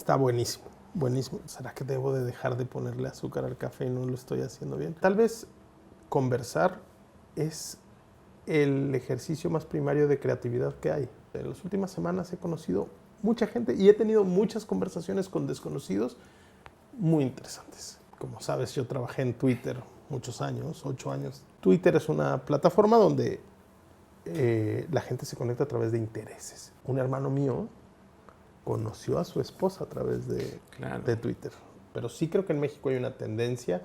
Está buenísimo, buenísimo. ¿Será que debo de dejar de ponerle azúcar al café y no lo estoy haciendo bien? Tal vez conversar es el ejercicio más primario de creatividad que hay. En las últimas semanas he conocido mucha gente y he tenido muchas conversaciones con desconocidos muy interesantes. Como sabes, yo trabajé en Twitter muchos años, 8 años. Twitter es una plataforma donde la gente se conecta a través de intereses. Un hermano mío conoció a su esposa a través de Twitter. Pero sí creo que en México hay una tendencia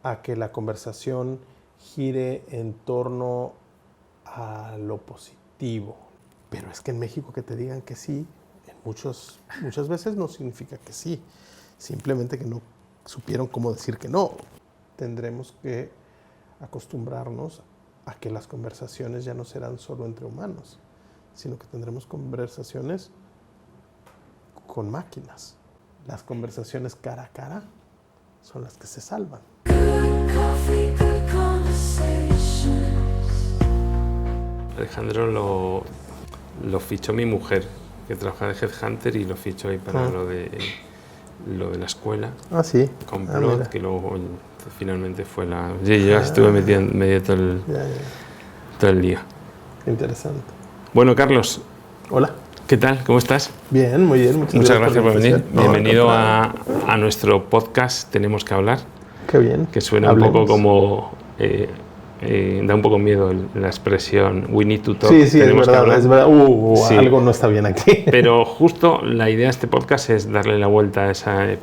a que la conversación gire en torno a lo positivo. Pero es que en México que te digan que sí, muchas veces no significa que sí. Simplemente que no supieron cómo decir que no. Tendremos que acostumbrarnos a que las conversaciones ya no serán solo entre humanos, sino que tendremos conversaciones con máquinas. Las conversaciones cara a cara son las que se salvan. Alejandro lo fichó mi mujer, que trabaja de Headhunter, y lo fichó ahí para lo de la escuela. Ah, sí. Complot, que luego finalmente fue la... Yo estuve medio todo el día. Interesante. Bueno, Carlos. Hola. ¿Qué tal? ¿Cómo estás? Bien, muy bien. Muchas gracias por venir. Bienvenido a nuestro podcast Tenemos que hablar. Qué bien. Que suena Hablemos. Un poco como... da un poco miedo la expresión we need to talk. Sí, es verdad. Sí. Algo no está bien aquí. Pero justo la idea de este podcast es darle la vuelta a esa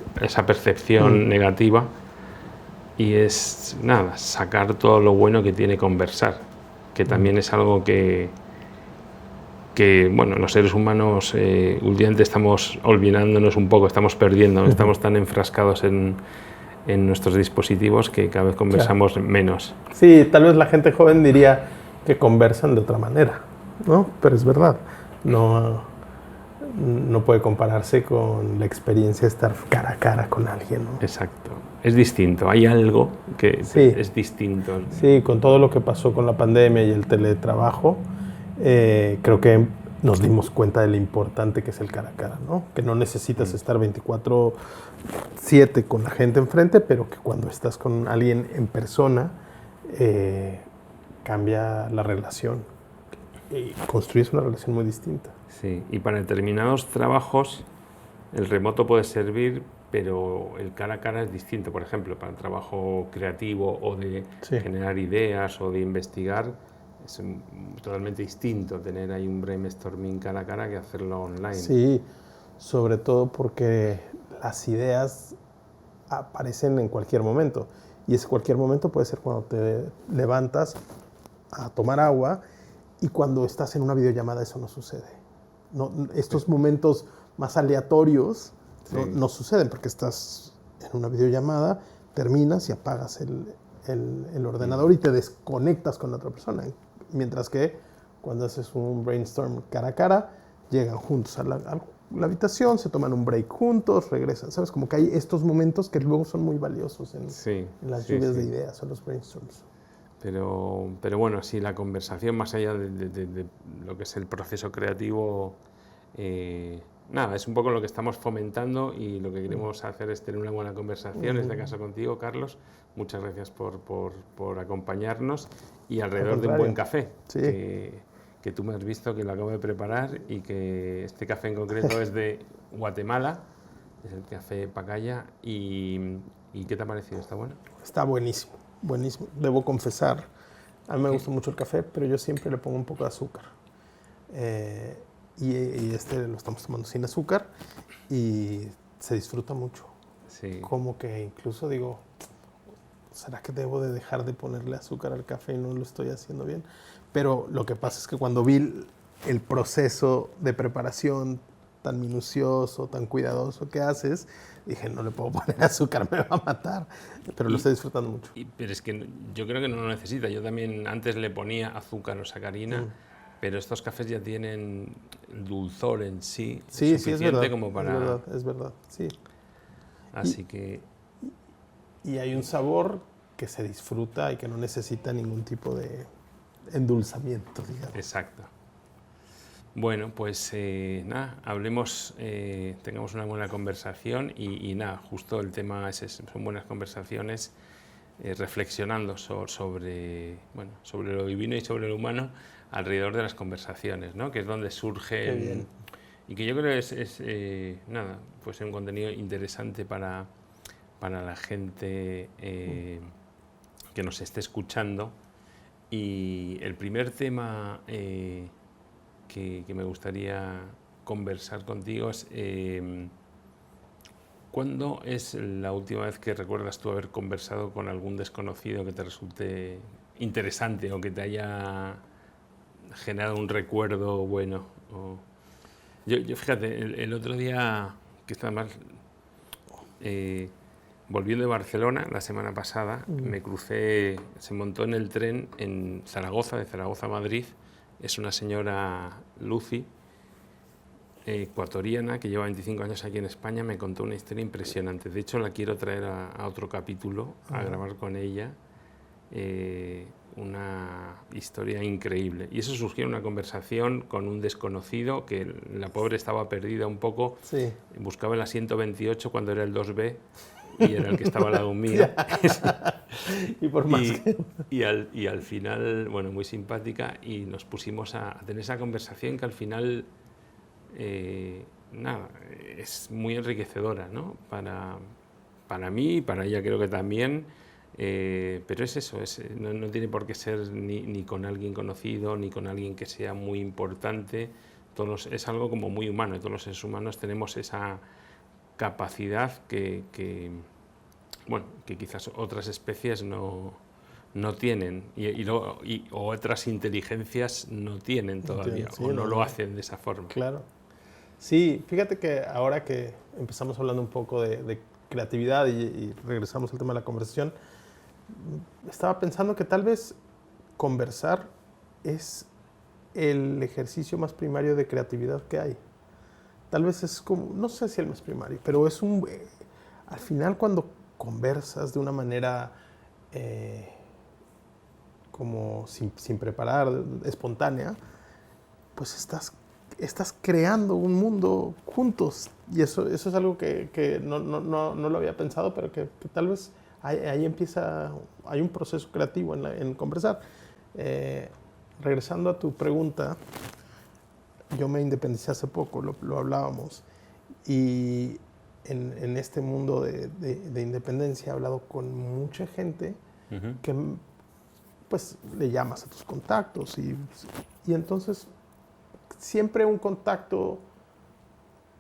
percepción negativa, y es sacar todo lo bueno que tiene conversar, que también es algo que bueno, los seres humanos últimamente estamos olvidándonos un poco, estamos perdiendo, estamos tan enfrascados en nuestros dispositivos que cada vez conversamos menos. Sí, tal vez la gente joven diría que conversan de otra manera, ¿no? Pero es verdad, no puede compararse con la experiencia de estar cara a cara con alguien, ¿no? Exacto, es distinto, hay algo que es distinto. Sí, con todo lo que pasó con la pandemia y el teletrabajo, creo que nos dimos cuenta de lo importante que es el cara a cara, ¿no? Que no necesitas estar 24/7 con la gente enfrente, pero que cuando estás con alguien en persona, cambia la relación y construyes una relación muy distinta. Sí, y para determinados trabajos el remoto puede servir, pero el cara a cara es distinto. Por ejemplo, para el trabajo creativo o de generar ideas o de investigar, es totalmente distinto tener ahí un brainstorming cara a cara que hacerlo online. Sí, sobre todo porque las ideas aparecen en cualquier momento, y ese cualquier momento puede ser cuando te levantas a tomar agua, y cuando estás en una videollamada eso no sucede. Estos momentos más aleatorios no suceden, porque estás en una videollamada, terminas y apagas el ordenador y te desconectas con la otra persona. Mientras que cuando haces un brainstorm cara a cara, llegan juntos a la habitación, se toman un break juntos, regresan. ¿Sabes? Como que hay estos momentos que luego son muy valiosos en las lluvias de ideas o los brainstorms. Pero bueno, sí, la conversación más allá de lo que es el proceso creativo, es un poco lo que estamos fomentando, y lo que queremos hacer es tener una buena conversación, en este caso contigo, Carlos. Muchas gracias por acompañarnos, y alrededor de un buen café, que tú me has visto que lo acabo de preparar, y que este café en concreto es de Guatemala, es el café Pacaya. ¿Y qué te ha parecido? ¿Está bueno? Está buenísimo, buenísimo. Debo confesar, a mí me gusta mucho el café, pero yo siempre le pongo un poco de azúcar. Y este lo estamos tomando sin azúcar y se disfruta mucho. Sí. Como que incluso digo, ¿será que debo de dejar de ponerle azúcar al café y no lo estoy haciendo bien? Pero lo que pasa es que cuando vi el proceso de preparación tan minucioso, tan cuidadoso que haces, dije, no le puedo poner azúcar, me va a matar. Pero lo estoy disfrutando mucho. Pero es que yo creo que no lo necesita. Yo también antes le ponía azúcar o sacarina, pero estos cafés ya tienen dulzor en sí, suficiente, es verdad, como para... Es verdad, sí. Así que... Y hay un sabor que se disfruta y que no necesita ningún tipo de endulzamiento, digamos. Exacto. Bueno, pues nada, hablemos, tengamos una buena conversación y nada, justo el tema es ese, son buenas conversaciones reflexionando sobre lo divino y sobre lo humano alrededor de las conversaciones, ¿no? Que es donde surge y que yo creo es nada, pues un contenido interesante para la gente que nos esté escuchando. Y el primer tema que me gustaría conversar contigo es ¿cuándo es la última vez que recuerdas tú haber conversado con algún desconocido que te resulte interesante o que te haya generado un recuerdo bueno? Yo fíjate, el otro día, que está más volviendo de Barcelona la semana pasada, me crucé, se montó en el tren en Zaragoza, de Zaragoza a Madrid. Es una señora Lucy, ecuatoriana, que lleva 25 años aquí en España. Me contó una historia impresionante. De hecho, la quiero traer a otro capítulo, a grabar con ella. Una historia increíble. Y eso surgió en una conversación con un desconocido, que la pobre estaba perdida un poco. Sí. Buscaba el asiento 28 cuando era el 2B. Y era el que estaba al lado mío. Y por más y al final, bueno, muy simpática, y nos pusimos a tener esa conversación que al final, nada, es muy enriquecedora, ¿no? Para mí y para ella creo que también, pero es eso, no tiene por qué ser ni con alguien conocido, ni con alguien que sea muy importante. Es algo como muy humano, y todos los seres humanos tenemos esa capacidad que quizás otras especies no tienen o otras inteligencias no tienen todavía, sí, o no lo hacen de esa forma. Claro. Sí, fíjate que ahora que empezamos hablando un poco de creatividad y regresamos al tema de la conversación, estaba pensando que tal vez conversar es el ejercicio más primario de creatividad que hay. Tal vez es como, no sé si el más primario, pero es al final cuando conversas de una manera como sin preparar, espontánea, pues estás creando un mundo juntos. Y eso es algo que no lo había pensado, pero que tal vez ahí empieza, hay un proceso creativo en conversar. Regresando a tu pregunta, yo me independicé hace poco, lo hablábamos, y en este mundo de independencia he hablado con mucha gente que pues le llamas a tus contactos y entonces siempre un contacto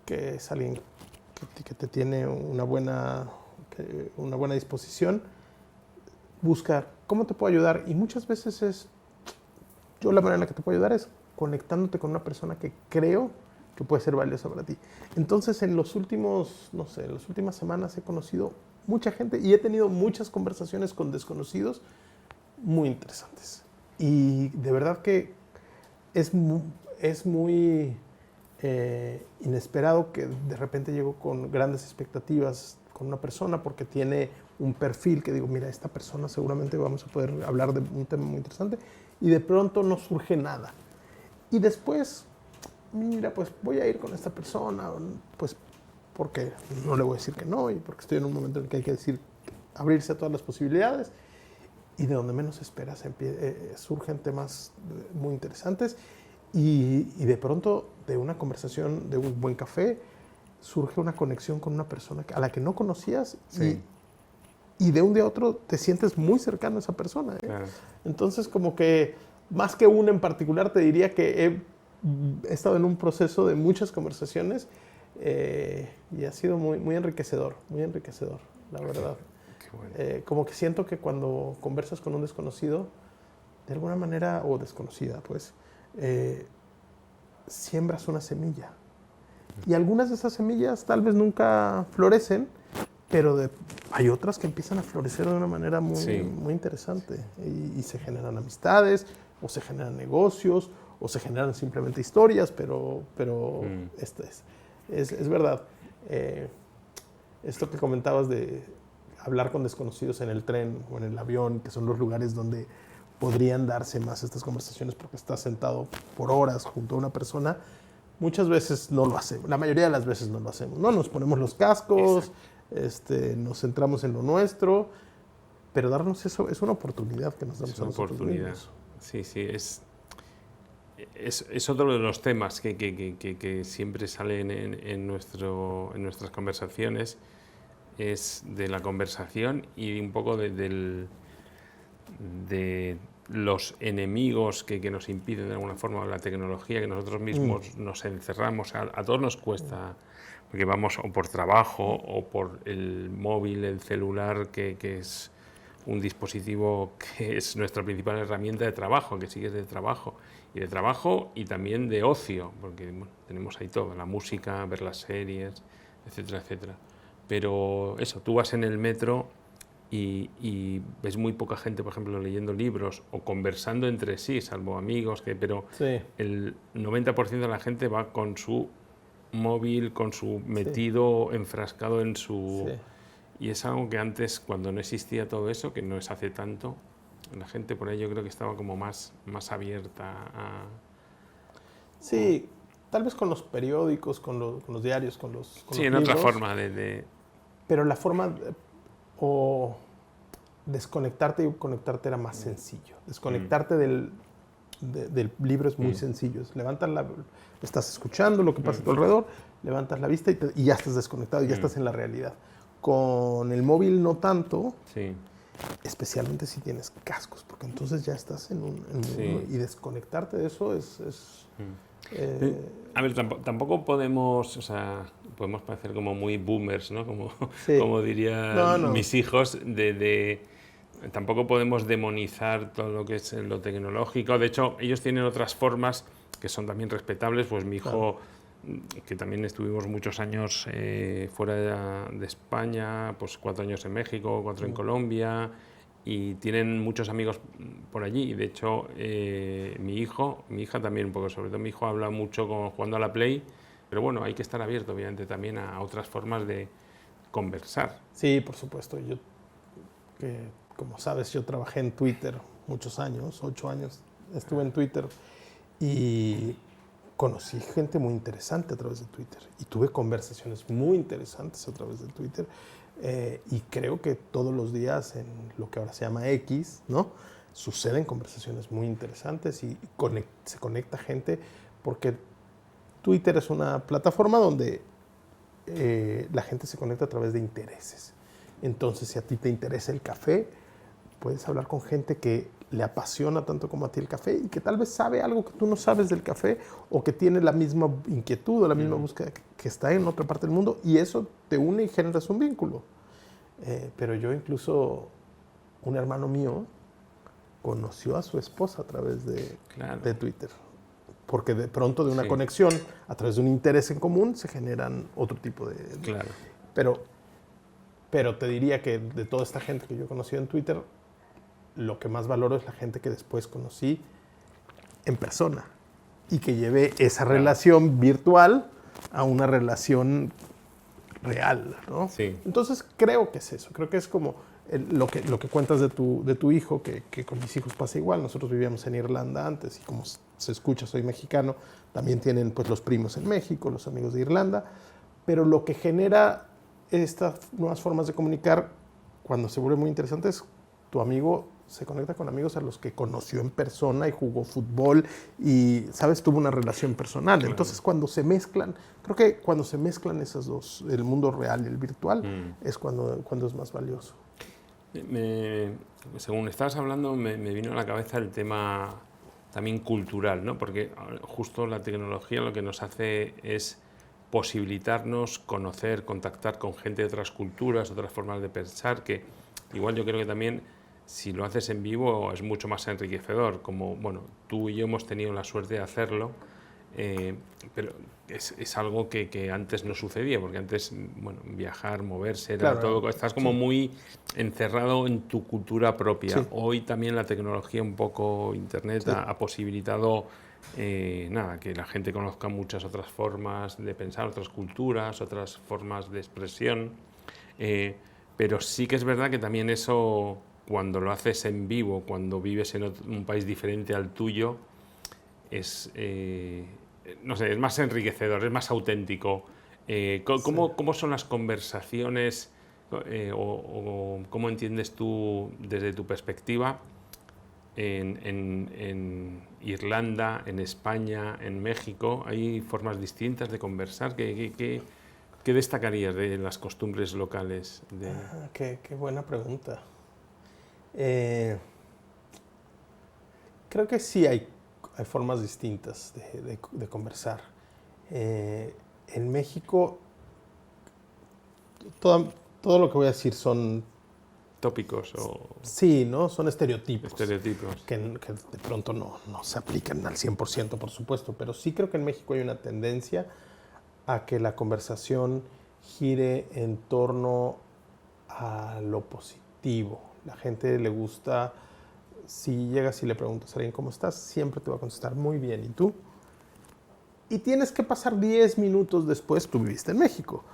que es alguien que te tiene una buena disposición, busca cómo te puedo ayudar, y muchas veces yo la manera en la que te puedo ayudar es conectándote con una persona que creo que puede ser valiosa para ti. Entonces, en las últimas semanas he conocido mucha gente y he tenido muchas conversaciones con desconocidos muy interesantes. Y de verdad que es muy inesperado que de repente llego con grandes expectativas con una persona porque tiene un perfil que digo, mira, esta persona seguramente vamos a poder hablar de un tema muy interesante, y de pronto no surge nada. Y después, mira, pues voy a ir con esta persona, pues porque no le voy a decir que no, y porque estoy en un momento en el que hay que abrirse a todas las posibilidades, y de donde menos esperas surgen temas muy interesantes, y de pronto de una conversación, de un buen café, surge una conexión con una persona a la que no conocías, sí. y de un día a otro te sientes muy cercano a esa persona. Claro. Entonces, como que más que una en particular, te diría que he estado en un proceso de muchas conversaciones y ha sido muy enriquecedor, la verdad. Qué bueno. Como que siento que cuando conversas con un desconocido, de alguna manera, o desconocida, pues, siembras una semilla. Y algunas de esas semillas tal vez nunca florecen, pero hay otras que empiezan a florecer de una manera muy interesante. Y se generan amistades, o se generan negocios, o se generan simplemente historias, pero es verdad. Esto que comentabas de hablar con desconocidos en el tren o en el avión, que son los lugares donde podrían darse más estas conversaciones porque estás sentado por horas junto a una persona. Muchas veces no lo hacemos, la mayoría de las veces no lo hacemos, ¿no? Nos ponemos los cascos, nos centramos en lo nuestro, pero darnos eso es una oportunidad que nos damos a nosotros mismos. Sí, sí, es otro de los temas que siempre salen en nuestras conversaciones, es de la conversación y un poco de los enemigos que nos impiden de alguna forma la tecnología, que nosotros mismos nos encerramos, a todos nos cuesta, porque vamos o por trabajo o por el móvil, el celular, que es un dispositivo que es nuestra principal herramienta de trabajo, que sigue de trabajo y también de ocio, porque bueno, tenemos ahí todo, la música, ver las series, etcétera, etcétera. Pero eso, tú vas en el metro y ves muy poca gente, por ejemplo, leyendo libros o conversando entre sí, salvo amigos, pero sí. El 90% de la gente va con su móvil, con su metido, enfrascado en su... Sí. Y es algo que antes, cuando no existía todo eso, que no es hace tanto, la gente por ahí yo creo que estaba como más abierta a... Sí, tal vez con los periódicos, con los diarios, con los sí, en libros, otra forma de... Pero la forma o desconectarte y conectarte era más sencillo. Desconectarte del libro es muy sencillo. Levantas estás escuchando lo que pasa a tu alrededor, levantas la vista y ya estás desconectado, ya estás en la realidad. Con el móvil no tanto, Sí. especialmente si tienes cascos, porque entonces ya estás en un mundo, y desconectarte de eso es a ver, tampoco podemos, o sea, podemos parecer como muy boomers, ¿no? Como dirían mis hijos, tampoco podemos demonizar todo lo que es lo tecnológico. De hecho, ellos tienen otras formas que son también respetables. Pues mi hijo, que también estuvimos muchos años fuera de España, pues 4 años en México, 4 en Colombia, y tienen muchos amigos por allí. Y de hecho, mi hija también un poco, sobre todo mi hijo habla mucho jugando a la Play, pero bueno, hay que estar abierto obviamente también a otras formas de conversar. Sí, por supuesto. Yo, como sabes, yo trabajé en Twitter muchos años, 8 años estuve en Twitter y conocí gente muy interesante a través de Twitter y tuve conversaciones muy interesantes a través de Twitter. Y creo que todos los días en lo que ahora se llama X, ¿no? Suceden conversaciones muy interesantes y se conecta gente, porque Twitter es una plataforma donde la gente se conecta a través de intereses. Entonces, si a ti te interesa el café, puedes hablar con gente que le apasiona tanto como a ti el café y que tal vez sabe algo que tú no sabes del café o que tiene la misma inquietud o la misma búsqueda que está en otra parte del mundo, y eso te une y generas un vínculo. Pero yo incluso, un hermano mío conoció a su esposa a través de Twitter, porque de pronto de una conexión, a través de un interés en común, se generan otro tipo de... Claro. Pero te diría que de toda esta gente que yo he conocido en Twitter, lo que más valoro es la gente que después conocí en persona y que llevé esa relación virtual a una relación real, ¿no? Sí. Entonces creo que es eso, creo que es como lo que cuentas de tu hijo, que con mis hijos pasa igual. Nosotros vivíamos en Irlanda antes y como se escucha, soy mexicano, también tienen pues los primos en México, los amigos de Irlanda, pero lo que genera estas nuevas formas de comunicar cuando se vuelve muy interesante es tu amigo se conecta con amigos a los que conoció en persona y jugó fútbol y, ¿sabes?, tuvo una relación personal. Claro. Entonces, cuando se mezclan, creo que cuando se mezclan esas dos, el mundo real y el virtual, es cuando es más valioso. Según estabas hablando, me vino a la cabeza el tema también cultural, ¿no? Porque justo la tecnología lo que nos hace es posibilitarnos conocer, contactar con gente de otras culturas, otras formas de pensar, que igual yo creo que también si lo haces en vivo es mucho más enriquecedor, como bueno, tú y yo hemos tenido la suerte de hacerlo, pero es algo que antes no sucedía, porque antes, bueno, viajar, moverse, era todo, estás como muy encerrado en tu cultura propia. Sí. Hoy también la tecnología, un poco internet, ha posibilitado que la gente conozca muchas otras formas de pensar, otras culturas, otras formas de expresión, pero sí que es verdad que también eso cuando lo haces en vivo, cuando vives en un país diferente al tuyo, es, no sé, es más enriquecedor, es más auténtico. ¿Cómo son las conversaciones o cómo entiendes tú desde tu perspectiva en Irlanda, en España, en México? ¿Hay formas distintas de conversar? ¿Qué destacarías de las costumbres locales? Qué buena pregunta. Creo que sí hay formas distintas de conversar. En México, todo lo que voy a decir son... Tópicos o... Sí, ¿no? Son estereotipos. Estereotipos. Que de pronto no se aplican al 100%, por supuesto, pero sí creo que en México hay una tendencia a que la conversación gire en torno a lo positivo. La gente le gusta, si llegas y le preguntas a alguien cómo estás, siempre te va a contestar muy bien. ¿Y tú? Y tienes que pasar 10 minutos después, tú viviste en México,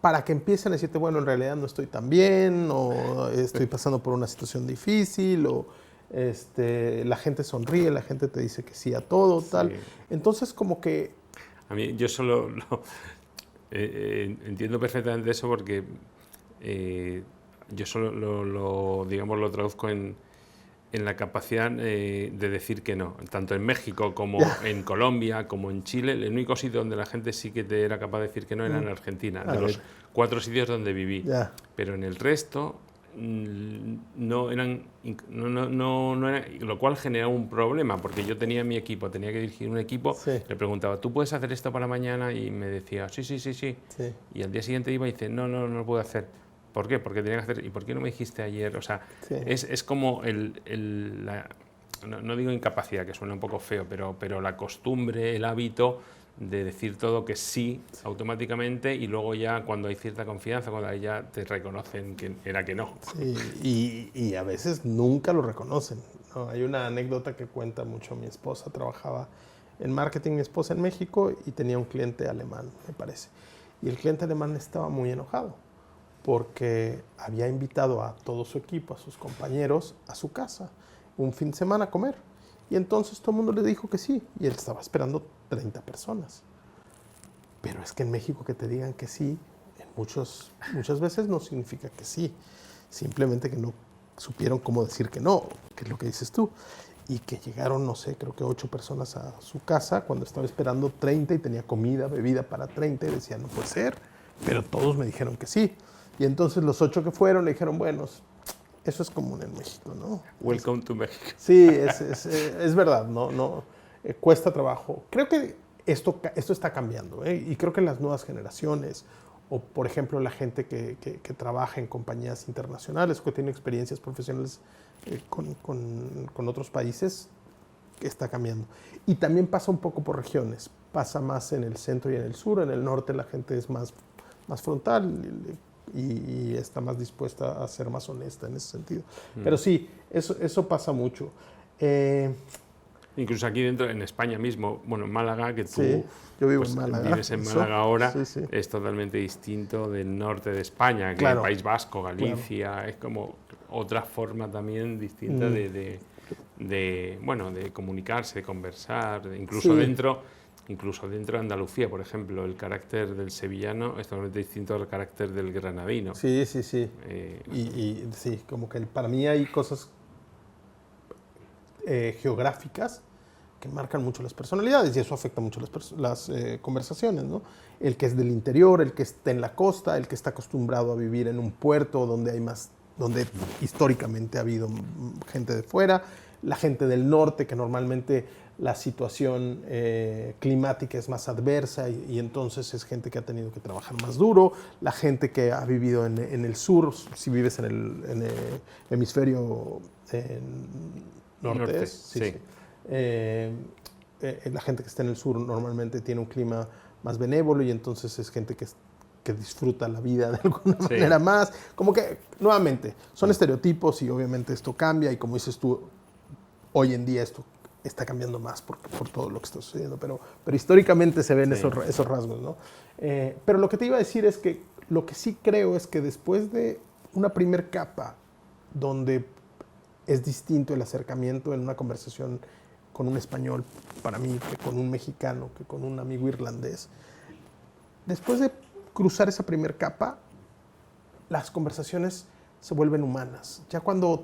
para que empiecen a decirte, bueno, en realidad no estoy tan bien, o estoy pasando por una situación difícil, o la gente sonríe, la gente te dice que sí a todo, tal. Sí. Entonces, como que... A mí, yo solo entiendo perfectamente eso porque yo solo digamos, lo traduzco en la capacidad de decir que no, tanto en México como en Colombia, como en Chile. El único sitio donde la gente sí que te era capaz de decir que no era en Argentina, de los 4 sitios donde viví. Pero en el resto no eran, lo cual generaba un problema, porque yo tenía mi equipo, tenía que dirigir un equipo, le preguntaba, ¿tú puedes hacer esto para mañana? Y me decía, sí. Y al día siguiente iba y dice, no lo puedo hacer. ¿Por qué? Porque tenía que hacer. ¿Y por qué no me dijiste ayer? O sea, es como no digo incapacidad, que suena un poco feo, pero la costumbre, el hábito de decir todo que sí automáticamente, y luego ya cuando hay cierta confianza, cuando ahí ya te reconocen que era que no. Sí, y a veces nunca lo reconocen, ¿no? Hay una anécdota que cuenta mucho mi esposa, trabajaba en marketing mi esposa en México y tenía un cliente alemán, me parece. Y el cliente alemán estaba muy enojado porque había invitado a todo su equipo, a sus compañeros, a su casa, un fin de semana a comer. Y entonces todo el mundo le dijo que sí, y él estaba esperando 30 personas. Pero es que en México que te digan que sí, muchas veces no significa que sí, simplemente que no supieron cómo decir que no, que es lo que dices tú. Y que llegaron, no sé, creo que 8 personas a su casa cuando estaba esperando 30 y tenía comida, bebida para 30 y decía, no puede ser, pero todos me dijeron que sí. Y entonces los 8 que fueron le dijeron, bueno, eso es común en México, ¿no? Welcome to México. Sí, es verdad, no cuesta trabajo. Creo que esto está cambiando, ¿eh? Y creo que las nuevas generaciones, o por ejemplo la gente que trabaja en compañías internacionales o que tiene experiencias profesionales con otros países, está cambiando. Y también pasa un poco por regiones, pasa más en el centro y en el sur. En el norte la gente es más frontal y está más dispuesta a ser más honesta en ese sentido. Pero sí, eso pasa mucho. Incluso aquí dentro, en España mismo, bueno, en Málaga, que tú yo vivo en Málaga. Vives en Málaga ahora, es totalmente distinto del norte de España, que el País Vasco, Galicia, es como otra forma también distinta de comunicarse, de conversar, incluso dentro de Andalucía, por ejemplo, el carácter del sevillano es totalmente distinto al carácter del granadino. Sí. Y sí, como que para mí hay cosas geográficas que marcan mucho las personalidades y eso afecta mucho las conversaciones, ¿no? El que es del interior, el que está en la costa, el que está acostumbrado a vivir en un puerto donde históricamente ha habido gente de fuera, la gente del norte, que normalmente la situación climática es más adversa y entonces es gente que ha tenido que trabajar más duro, la gente que ha vivido en el sur, si vives en el hemisferio norte. La gente que está en el sur normalmente tiene un clima más benévolo y entonces es gente que disfruta la vida de alguna manera más. Como que, nuevamente, son estereotipos y obviamente esto cambia y como dices tú, hoy en día esto está cambiando más por todo lo que está sucediendo, pero históricamente se ven esos rasgos, ¿no? Pero lo que te iba a decir es que lo que sí creo es que después de una primer capa donde es distinto el acercamiento en una conversación con un español, para mí, que con un mexicano, que con un amigo irlandés. Después de cruzar esa primera capa, las conversaciones se vuelven humanas. Ya cuando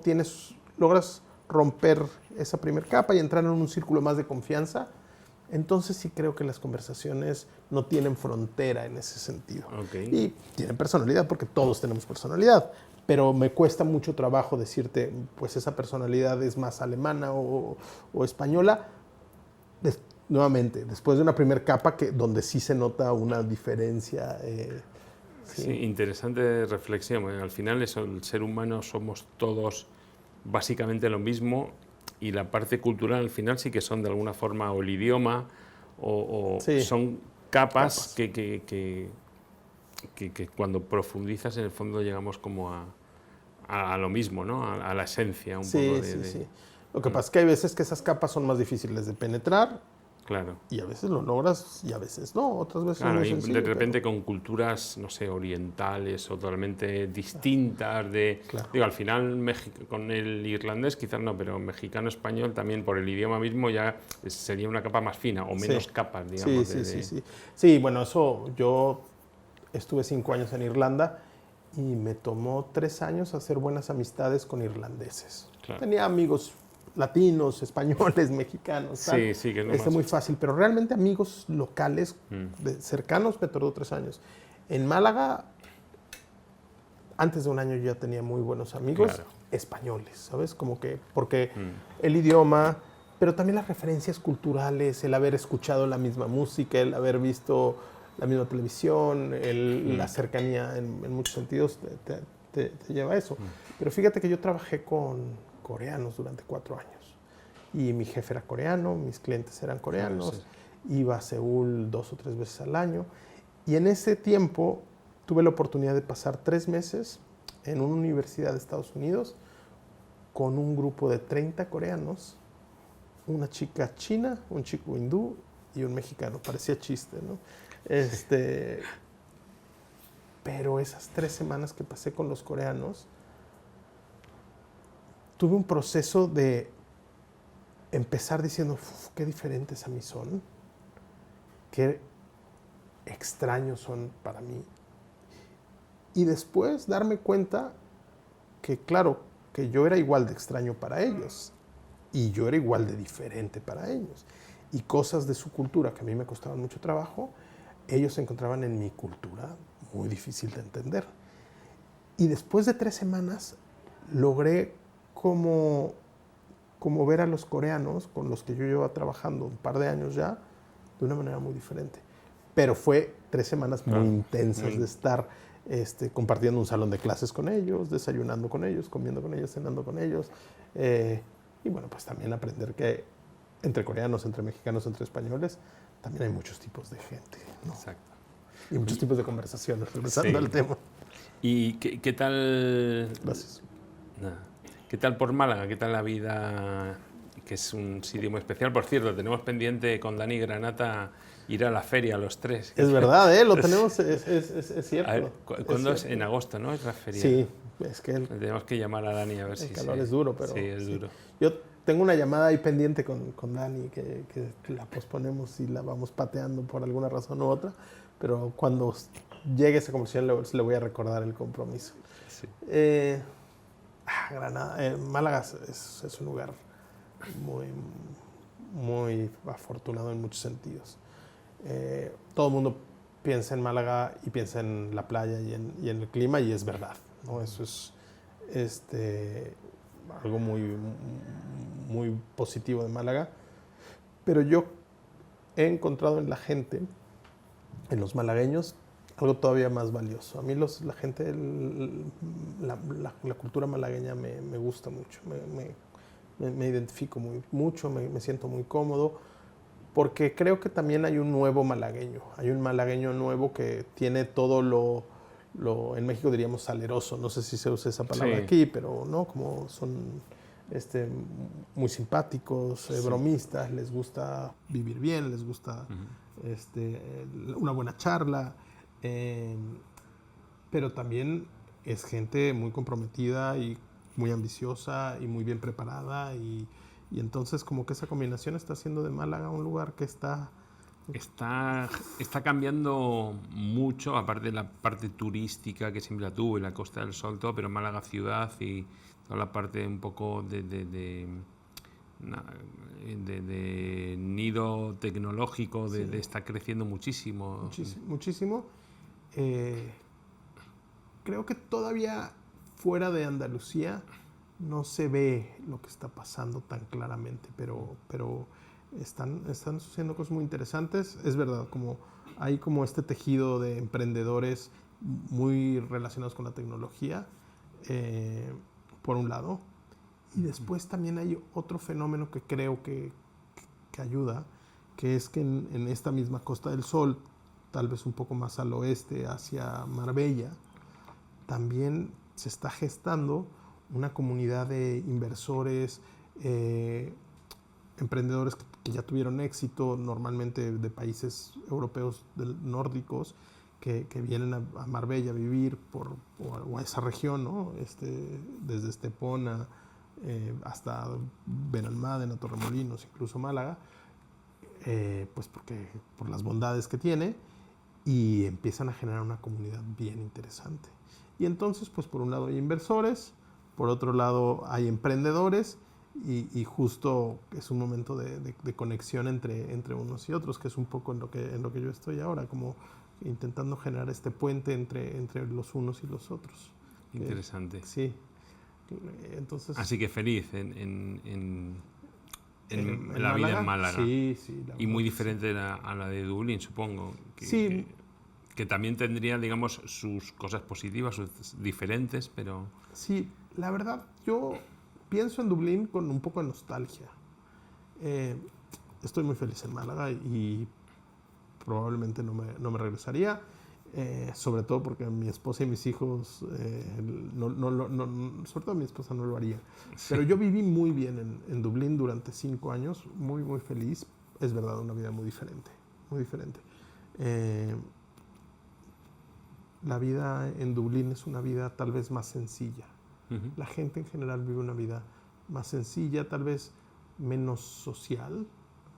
logras romper esa primera capa y entrar en un círculo más de confianza, entonces sí creo que las conversaciones no tienen frontera en ese sentido. Okay. Y tienen personalidad, porque todos tenemos personalidad, pero me cuesta mucho trabajo decirte, pues esa personalidad es más alemana o española. Nuevamente, después de una primera capa donde sí se nota una diferencia. Sí, interesante reflexión. Al final el ser humano somos todos básicamente lo mismo, y la parte cultural al final sí que son de alguna forma o el idioma o sí, son capas que cuando profundizas en el fondo llegamos como a lo mismo, ¿no? A la esencia un poco de... Sí. Lo que pasa es que hay veces que esas capas son más difíciles de penetrar. Claro. Y a veces lo logras y a veces no, otras veces Claro, es muy y sencillo. de repente con culturas, no sé, orientales o totalmente distintas Claro. Digo, al final con el irlandés quizás no, pero mexicano-español también por el idioma mismo ya sería una capa más fina o menos capas, digamos. Sí, bueno, yo estuve 5 años en Irlanda y me tomó 3 años hacer buenas amistades con irlandeses. Claro. Tenía amigos latinos, españoles, mexicanos, tal. Sí, que es muy fácil, pero realmente amigos locales, cercanos, me tardó 3 años. En Málaga, antes de un año yo ya tenía muy buenos amigos españoles, ¿sabes? Como que, porque el idioma, pero también las referencias culturales, el haber escuchado la misma música, el haber visto la misma televisión, la cercanía en muchos sentidos te lleva a eso. Pero fíjate que yo trabajé con coreanos durante 4 años. Y mi jefe era coreano, mis clientes eran coreanos, iba a Seúl 2 o 3 veces al año. Y en ese tiempo tuve la oportunidad de pasar 3 meses en una universidad de Estados Unidos con un grupo de 30 coreanos, una chica china, un chico hindú y un mexicano. Parecía chiste, ¿no? Pero esas 3 semanas que pasé con los coreanos, tuve un proceso de empezar diciendo, qué diferentes a mí son, qué extraños son para mí. Y después darme cuenta que, claro, que yo era igual de extraño para ellos y yo era igual de diferente para ellos. Y cosas de su cultura que a mí me costaban mucho trabajo, ellos encontraban en mi cultura muy difícil de entender. Y después de 3 semanas logré como ver a los coreanos con los que yo llevaba trabajando un par de años ya, de una manera muy diferente. Pero fue 3 semanas muy intensas de estar compartiendo un salón de clases con ellos, desayunando con ellos, comiendo con ellos, cenando con ellos. Y bueno, pues también aprender que entre coreanos, entre mexicanos, entre españoles, también hay muchos tipos de gente, ¿no? Exacto. Y muchos tipos de conversaciones, regresando al tema. ¿Y qué tal? Gracias. Nada. ¿Qué tal por Málaga? ¿Qué tal la vida? Que es un sitio muy especial. Por cierto, tenemos pendiente con Dani Granata ir a la feria los 3. Es verdad, lo tenemos, es cierto. A ver, ¿cuándo es? En agosto, ¿no? Es la feria. Sí, es que tenemos que llamar a Dani a ver si... El calor es duro, pero... Sí, es duro. Yo tengo una llamada ahí pendiente con Dani que la posponemos y la vamos pateando por alguna razón u otra, pero cuando llegue esa conversación le voy a recordar el compromiso. Sí. Granada, Málaga es un lugar muy, muy afortunado en muchos sentidos. Todo el mundo piensa en Málaga y piensa en la playa y en el clima, y es verdad, ¿no? Eso es algo muy, muy positivo de Málaga. Pero yo he encontrado en la gente, en los malagueños, algo todavía más valioso. A mí la gente, la cultura malagueña me gusta mucho, me identifico mucho, me siento muy cómodo, porque creo que también hay un nuevo malagueño, hay un malagueño nuevo que tiene todo lo en México diríamos saleroso, no sé si se usa esa palabra aquí, pero no, como son muy simpáticos, bromistas, les gusta vivir bien, les gusta una buena charla, pero también es gente muy comprometida y muy ambiciosa y muy bien preparada y entonces como que esa combinación está haciendo de Málaga un lugar que está cambiando mucho, aparte de la parte turística que siempre la tuvo y la Costa del Sol, todo, pero Málaga ciudad y toda la parte un poco de nido tecnológico, sí, está creciendo muchísimo. muchísimo. Creo que todavía fuera de Andalucía no se ve lo que está pasando tan claramente, pero están sucediendo cosas muy interesantes. Es verdad, hay como este tejido de emprendedores muy relacionados con la tecnología, por un lado. Y después también hay otro fenómeno que creo que ayuda, que es que en esta misma Costa del Sol, tal vez un poco más al oeste, hacia Marbella, también se está gestando una comunidad de inversores, emprendedores que ya tuvieron éxito, normalmente de países europeos nórdicos, que vienen a Marbella a vivir o a esa región, ¿no? Desde Estepona hasta Benalmádena, Torremolinos, incluso Málaga, pues por las bondades que tiene, y empiezan a generar una comunidad bien interesante. Y entonces, pues por un lado hay inversores, por otro lado hay emprendedores, y justo es un momento de conexión entre unos y otros, que es un poco en lo que yo estoy ahora, como intentando generar este puente entre los unos y los otros. Interesante. Sí. Entonces, así que feliz en la Málaga, vida en Málaga. Sí, y muy diferente a la de Dublín, supongo. Sí. Que también tendría, digamos, sus cosas positivas, sus diferentes, pero... Sí, la verdad, yo pienso en Dublín con un poco de nostalgia. Estoy muy feliz en Málaga y probablemente no me regresaría, sobre todo porque mi esposa y mis hijos, sobre todo mi esposa no lo haría. Sí. Pero yo viví muy bien en Dublín durante 5 años, muy, muy feliz. Es verdad, una vida muy diferente, muy diferente. La vida en Dublín es una vida tal vez más sencilla. Uh-huh. La gente en general vive una vida más sencilla, tal vez menos social,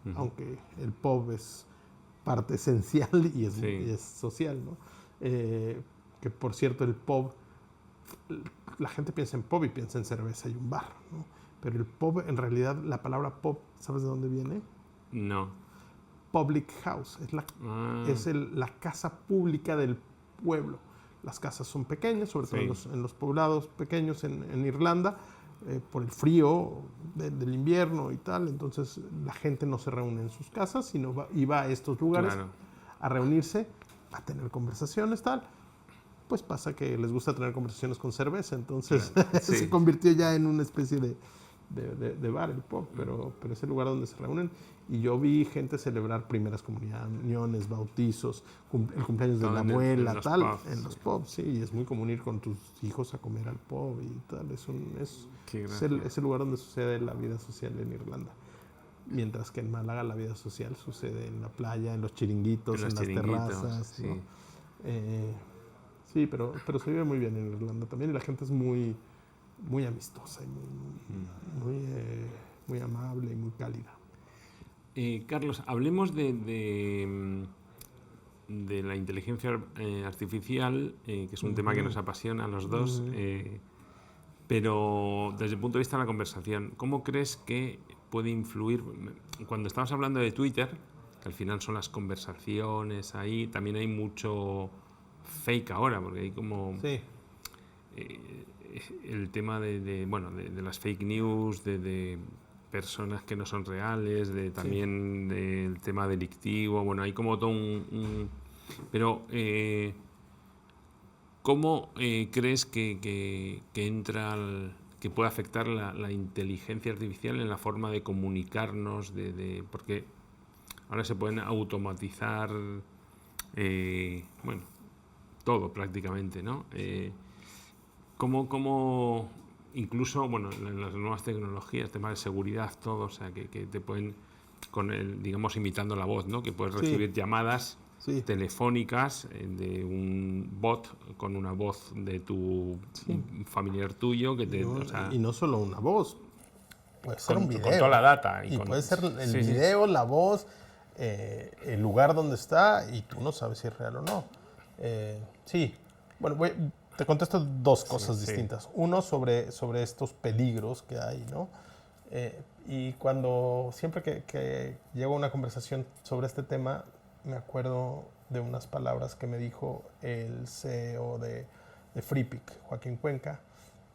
uh-huh, aunque el pub es parte esencial y es social, ¿no? Que por cierto, el pub, la gente piensa en pub y piensa en cerveza y un bar, ¿no? Pero el pub, en realidad, la palabra pub, ¿sabes de dónde viene? No. Public house, es la casa pública del pueblo. Las casas son pequeñas, sobre todo en los poblados pequeños en Irlanda, por el frío del invierno y tal. Entonces la gente no se reúne en sus casas, sino va a estos lugares, claro, a reunirse, a tener conversaciones, tal. Pues pasa que les gusta tener conversaciones con cerveza, entonces claro, se convirtió ya en una especie de bar, el pub, pero es el lugar donde se reúnen. Y yo vi gente celebrar primeras comuniones, bautizos, el cumpleaños de la abuela, en los pubs, sí. Y es muy común ir con tus hijos a comer al pub y tal. Es el lugar donde sucede la vida social en Irlanda. Mientras que en Málaga la vida social sucede en la playa, en los chiringuitos, en las terrazas, sí, ¿no? Sí, pero se vive muy bien en Irlanda también, y la gente es muy, muy amistosa y muy amable y muy cálida. Carlos, hablemos de la inteligencia artificial, que es un tema que nos apasiona a los dos, pero desde el punto de vista de la conversación, ¿cómo crees que puede influir? Cuando estamos hablando de Twitter, que al final son las conversaciones ahí, también hay mucho fake ahora, porque hay como... Sí. El tema de las fake news, de personas que no son reales, también del tema delictivo, bueno, hay como todo pero ¿cómo crees que entra, que puede afectar la inteligencia artificial en la forma de comunicarnos, porque ahora se pueden automatizar, todo prácticamente, ¿no? ¿Cómo incluso, en las nuevas tecnologías, temas de seguridad, todo, o sea, que te pueden, digamos, imitando la voz, ¿no? Que puedes recibir llamadas telefónicas de un bot con una voz de un familiar tuyo que te... Y no solo una voz, puede ser un video. Con toda la data. Y puede ser el video, la voz, el lugar donde está, y tú no sabes si es real o no. Sí. Bueno, te contesto dos cosas distintas. Uno, sobre estos peligros que hay, ¿no? Y siempre que llego a una conversación sobre este tema, me acuerdo de unas palabras que me dijo el CEO de Freepik, Joaquín Cuenca,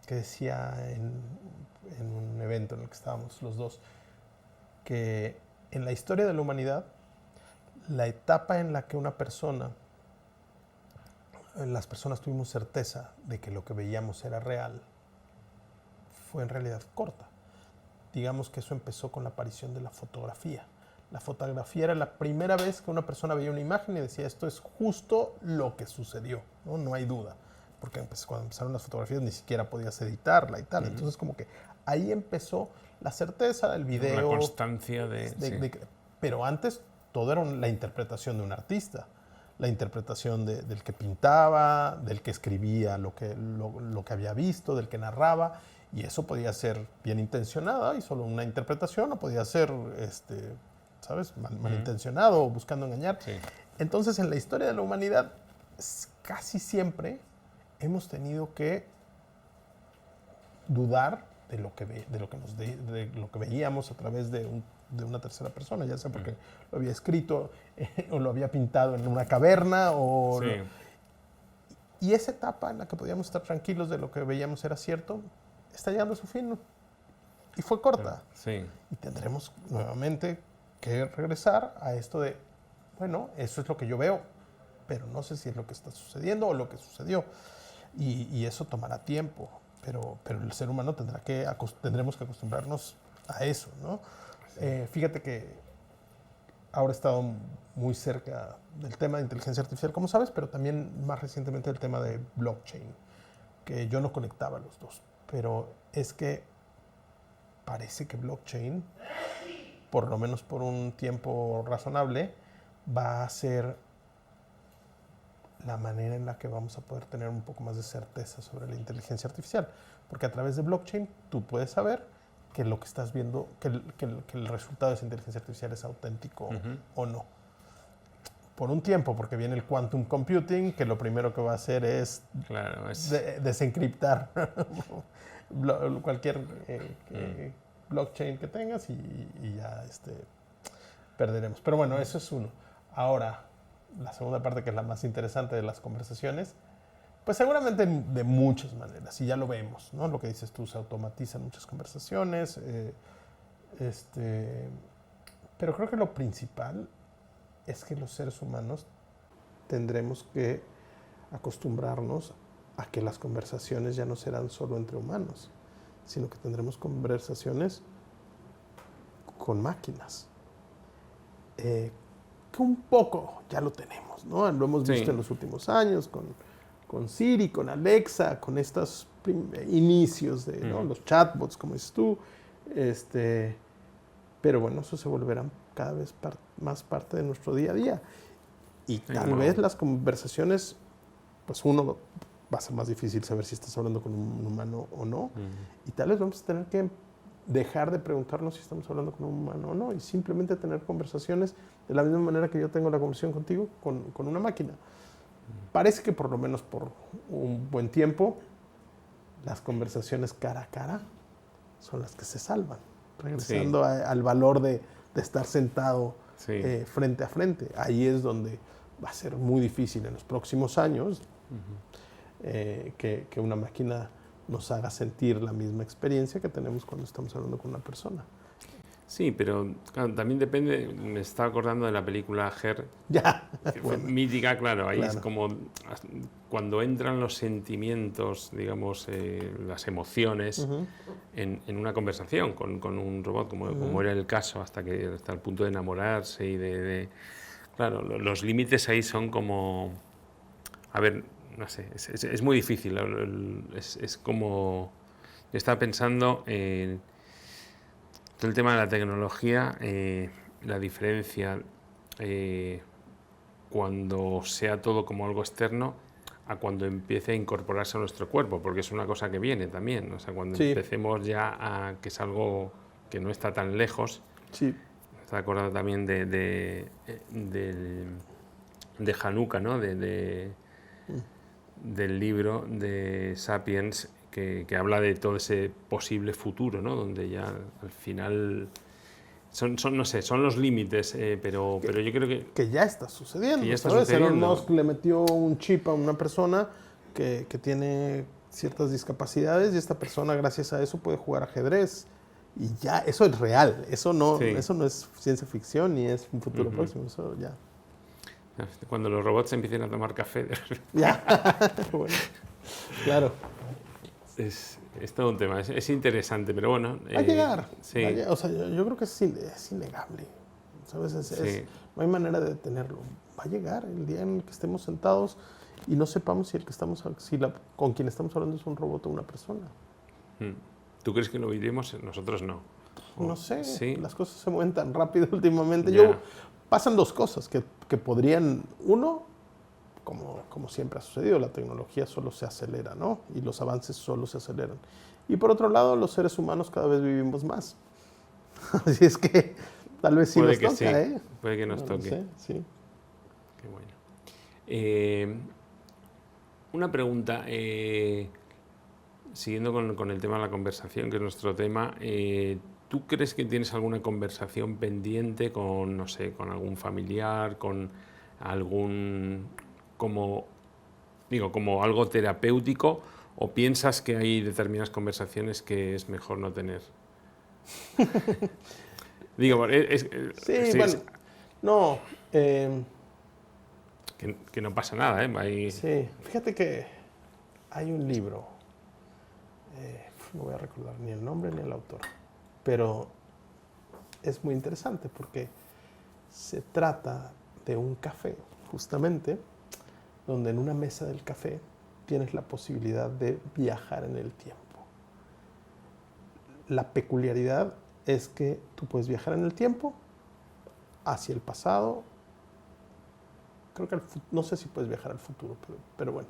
que decía en un evento en el que estábamos los dos, que en la historia de la humanidad, la etapa en la que las personas tuvimos certeza de que lo que veíamos era real, fue en realidad corta. Digamos que eso empezó con la aparición de la fotografía. La fotografía era la primera vez que una persona veía una imagen y decía, esto es justo lo que sucedió, no hay duda. Porque cuando empezaron las fotografías ni siquiera podías editarla y tal. Entonces como que ahí empezó la certeza del video. La constancia pero antes todo era la interpretación de un artista. La interpretación del que pintaba, del que escribía lo que había visto, del que narraba. Y eso podía ser bien intencionada y solo una interpretación, o podía ser, ¿sabes? Malintencionado o buscando engañar. Sí. Entonces, en la historia de la humanidad, casi siempre hemos tenido que dudar de lo que veíamos a través de una tercera persona, ya sea porque lo había escrito o lo había pintado en una caverna. Y esa etapa en la que podíamos estar tranquilos de lo que veíamos era cierto, está llegando a su fin. Y fue corta. Sí. Y tendremos nuevamente que regresar a esto de, bueno, eso es lo que yo veo, pero no sé si es lo que está sucediendo o lo que sucedió. Y eso tomará tiempo, pero el ser humano tendremos que acostumbrarnos a eso, ¿no? Sí. Fíjate que ahora he estado muy cerca del tema de inteligencia artificial, como sabes, pero también más recientemente el tema de blockchain, que yo no conectaba los dos. Pero es que parece que blockchain, por lo menos por un tiempo razonable, va a ser la manera en la que vamos a poder tener un poco más de certeza sobre la inteligencia artificial. Porque a través de blockchain tú puedes saber que lo que estás viendo, que el resultado de esa inteligencia artificial es auténtico o no. Por un tiempo, porque viene el quantum computing, que lo primero que va a hacer es, desencriptar cualquier blockchain que tengas y ya perderemos. Pero bueno, eso es uno. Ahora, la segunda parte, que es la más interesante de las conversaciones, pues seguramente de muchas maneras, y ya lo vemos, ¿no? Lo que dices tú, se automatizan muchas conversaciones, pero creo que lo principal es que los seres humanos tendremos que acostumbrarnos a que las conversaciones ya no serán solo entre humanos, sino que tendremos conversaciones con máquinas. Que un poco ya lo tenemos, ¿no? Lo hemos visto en los últimos años con Siri, con Alexa, con estos inicios de ¿no? los chatbots, como dices tú. Pero bueno, eso se volverá cada vez más parte de nuestro día a día. Y tal vez las conversaciones, pues uno va a ser más difícil saber si estás hablando con un humano o no. Y tal vez vamos a tener que dejar de preguntarnos si estamos hablando con un humano o no, y simplemente tener conversaciones de la misma manera que yo tengo la conversación contigo con una máquina. Parece que por lo menos por un buen tiempo las conversaciones cara a cara son las que se salvan, regresando al valor de estar sentado frente a frente. Ahí es donde va a ser muy difícil en los próximos años que una máquina nos haga sentir la misma experiencia que tenemos cuando estamos hablando con una persona. Sí, pero claro, también depende, me estaba acordando de la película Her, que fue mítica, claro, ahí es como cuando entran los sentimientos, digamos, las emociones en una conversación con un robot, como era el caso, hasta el punto de enamorarse y claro, los límites ahí son como, a ver, no sé, es muy difícil, es como, yo estaba pensando en todo el tema de la tecnología, la diferencia cuando sea todo como algo externo a cuando empiece a incorporarse a nuestro cuerpo, porque es una cosa que viene también. O sea, cuando Sí. empecemos ya a que es algo que no está tan lejos. Sí. Me está acordando también de Hanukkah, ¿no? Del libro de Sapiens que habla de todo ese posible futuro, ¿no? Donde ya al final no sé, son los límites, pero yo creo que ya está sucediendo. que ya está ¿sabes? Elon sucediendo. Musk le metió un chip a una persona que tiene ciertas discapacidades y esta persona gracias a eso puede jugar ajedrez. Y ya, eso es real, eso no, Sí. eso no es ciencia ficción ni es un futuro próximo, eso ya. Cuando los robots empiecen a tomar café, Ya, bueno, claro. es todo un tema, es interesante, pero bueno. Va a llegar. Sí. O sea, yo creo que es innegable. ¿Sabes? Sí. No hay manera de detenerlo. Va a llegar el día en el que estemos sentados y no sepamos con quien estamos hablando es un robot o una persona. ¿Tú crees que lo oiremos? Nosotros no. No sé, Sí. las cosas se mueven tan rápido últimamente. Ya. Pasan dos cosas que podrían, uno, como siempre ha sucedido, la tecnología solo se acelera, ¿no? Y los avances solo se aceleran. Y por otro lado, los seres humanos cada vez vivimos más. Así es que tal vez sí Puede nos que toca, sí, ¿eh? puede que nos No lo toque. sé, sí. Qué bueno. Una pregunta, siguiendo con el tema de la conversación, que es nuestro tema, ¿tú crees que tienes alguna conversación pendiente con, no sé, con algún familiar, con algún, como algo terapéutico, o piensas que hay determinadas conversaciones que es mejor no tener? Digo, Sí, bueno, no. que no pasa nada, ¿eh? Sí, fíjate que hay un libro, no voy a recordar ni el nombre ni el autor, pero es muy interesante porque se trata de un café, justamente, donde en una mesa del café tienes la posibilidad de viajar en el tiempo. La peculiaridad es que tú puedes viajar en el tiempo hacia el pasado. Creo que no sé si puedes viajar al futuro, pero bueno,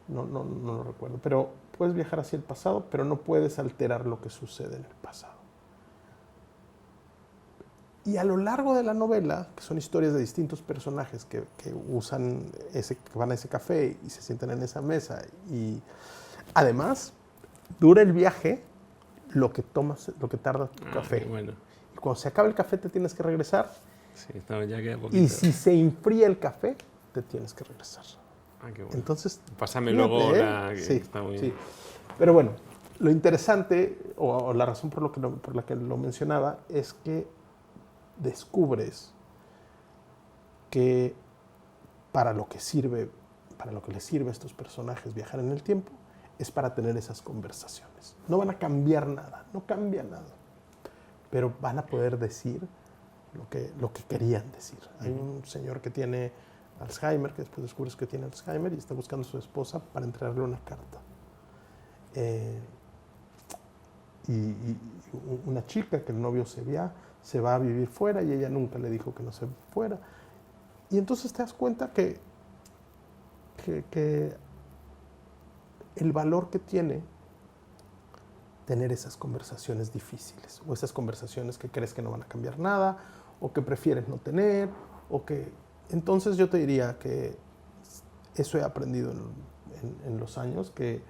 no lo recuerdo. Pero puedes viajar hacia el pasado, pero no puedes alterar lo que sucede en el pasado. Y a lo largo de la novela, que son historias de distintos personajes que van a ese café y se sientan en esa mesa, y además dura el viaje lo que tarda tu café. Bueno. Y cuando se acaba el café te tienes que regresar. Sí, ya queda poquito. Y si se enfría el café, te tienes que regresar. Qué bueno. Entonces, pásame fíjate, luego sí, está muy sí. bien. Pero bueno, lo interesante, o la razón por la que lo mencionaba, es que descubres que para lo que les sirve a estos personajes viajar en el tiempo es para tener esas conversaciones. No van a cambiar nada, no cambia nada, pero van a poder decir lo que querían decir. Hay un señor que tiene Alzheimer, que después descubres que tiene Alzheimer y está buscando a su esposa para entregarle una carta. Y una chica que el novio se va a vivir fuera y ella nunca le dijo que no se fuera. Y entonces te das cuenta que el valor que tiene tener esas conversaciones difíciles o esas conversaciones que crees que no van a cambiar nada o que prefieres no tener entonces yo te diría que eso he aprendido en los años, que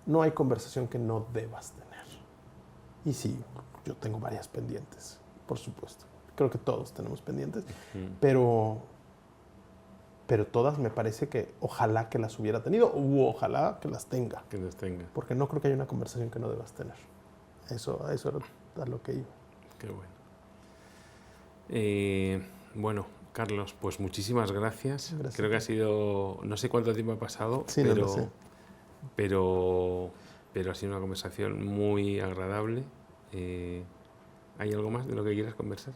no hay conversación que no debas tener. Y sí, yo tengo varias pendientes, por supuesto. Creo que todos tenemos pendientes, pero todas me parece que ojalá que las hubiera tenido o ojalá que las tenga. Que las tenga. Porque no creo que haya una conversación que no debas tener. Eso era a lo que iba. Qué bueno. Bueno, Carlos, pues muchísimas gracias. Creo que ha sido, no sé cuánto tiempo ha pasado, sí, pero, no lo sé. pero ha sido una conversación muy agradable. ¿Hay algo más de lo que quieras conversar?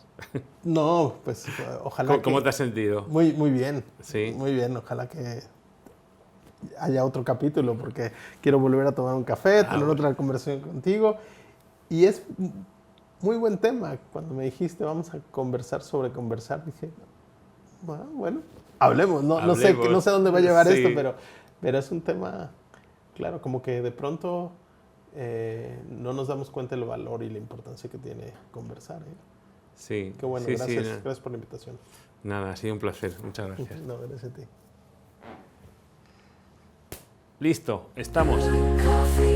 No, pues ojalá. ¿Cómo te has sentido? Muy, muy bien. Sí. Muy bien, ojalá que haya otro capítulo porque quiero volver a tomar un café, tener otra conversación contigo. Y es muy buen tema. Cuando me dijiste vamos a conversar sobre conversar, dije, bueno, hablemos. No Hablemos. sé dónde va a llevar Sí. esto, pero es un tema, claro, como que de pronto no nos damos cuenta del valor y la importancia que tiene conversar. Sí. Qué bueno, sí, gracias. sí, Gracias por la invitación. nada, ha sido un placer. Muchas gracias. No, gracias a ti. Listo, estamos. Coffee